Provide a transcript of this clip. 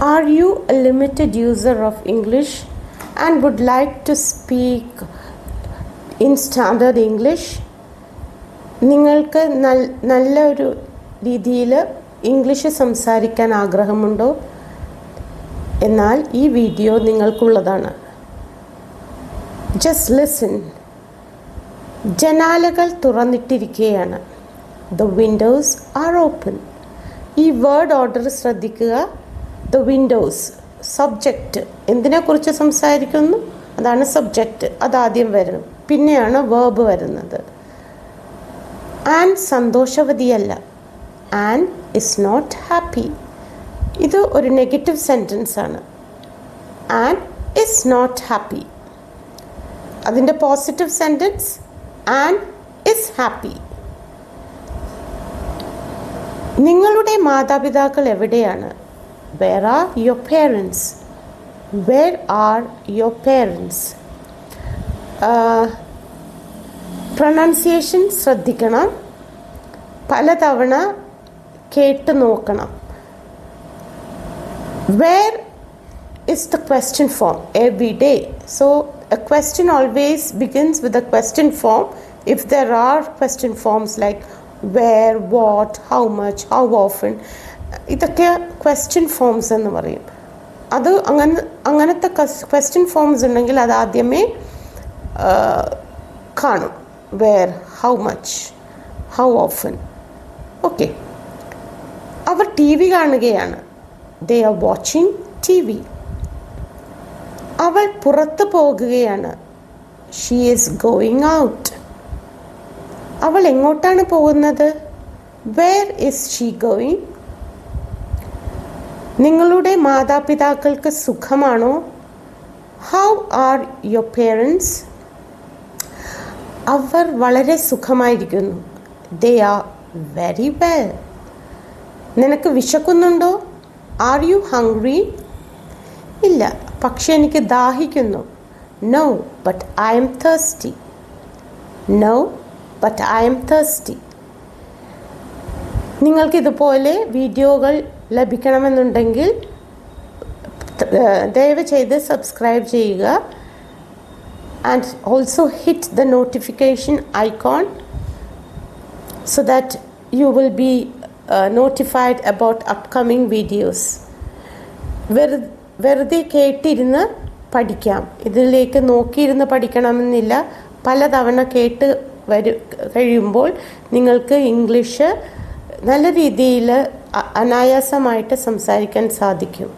Are you a limited user of English and would like to speak in standard English? നിങ്ങൾക്ക് നല്ലൊരു രീതിയിൽ English സംസാരിക്കാൻ ആഗ്രഹമുണ്ടോ? എന്നാൽ ഈ വീഡിയോ നിങ്ങൾക്കുള്ളതാണ്. Just listen. ജനാലകൾ തുറന്നിട്ടിരിക്കുകയാണ്. The windows are open. ഈ വേർഡ് ഓർഡർ ശ്രദ്ധിക്കുക. The windows, സബ്ജക്റ്റ്, എന്തിനെക്കുറിച്ച് സംസാരിക്കുന്നു? അതാണ് സബ്ജക്റ്റ്, അതാദ്യം വരും, പിന്നെയാണ് വേർബ് വരുന്നത്. ആൻ സന്തോഷവതിയല്ല. Ann is not happy. ഇത് ഒരു നെഗറ്റീവ് സെൻറ്റൻസ് ആണ്. Ann is not happy. അതിൻ്റെ positive sentence Ann is happy. നിങ്ങളുടെ മാതാപിതാക്കൾ എവിടെയാണ്? Where are your parents? Where are your parents? Pronunciation ശ്രദ്ധിക്കണം, പലതവണ കേട്ട് നോക്കണം. Where is the question form? Every day. So a question always begins with a question form. If there are question forms like where, what, how much, how often, ഇതൊക്കെ question forms എന്ന് പറയും. അത് അങ്ങനത്തെ question forms ഉണ്ടെങ്കിൽ അത് ആദ്യമേ കാണും. Where, how much, how often. Okay. അവർ ടി വി കാണുകയാണ്. They are watching T V. അവൾ പുറത്ത് പോകുകയാണ്. She is going out. അവൾ എങ്ങോട്ടാണ് പോകുന്നത്? Where is she going? നിങ്ങളുടെ മാതാപിതാക്കൾക്ക് സുഖമാണോ? How are your parents? അവർ വളരെ സുഖമായിരിക്കുന്നു. They are very well. നിനക്ക് വിശക്കുന്നുണ്ടോ? Are you hungry? ഇല്ല, പക്ഷെ എനിക്ക് ദാഹിക്കുന്നു. No but I am thirsty. No but I am thirsty. നിങ്ങൾക്കിതുപോലെ വീഡിയോകൾ ലഭിക്കണമെന്നുണ്ടെങ്കിൽ ദയവ് ചെയ്ത് സബ്സ്ക്രൈബ് ചെയ്യുക. And also hit the notification icon so that you will be notified about upcoming videos. വെറുതെ കേട്ടിരുന്ന് പഠിക്കാം. ഇതിലേക്ക് നോക്കിയിരുന്ന് പഠിക്കണമെന്നില്ല. പലതവണ കേട്ട് കഴിയുമ്പോൾ നിങ്ങൾക്ക് ഇംഗ്ലീഷ് നല്ല രീതിയിൽ അനായാസമായിട്ട് സംസാരിക്കാൻ സാധിക്കും.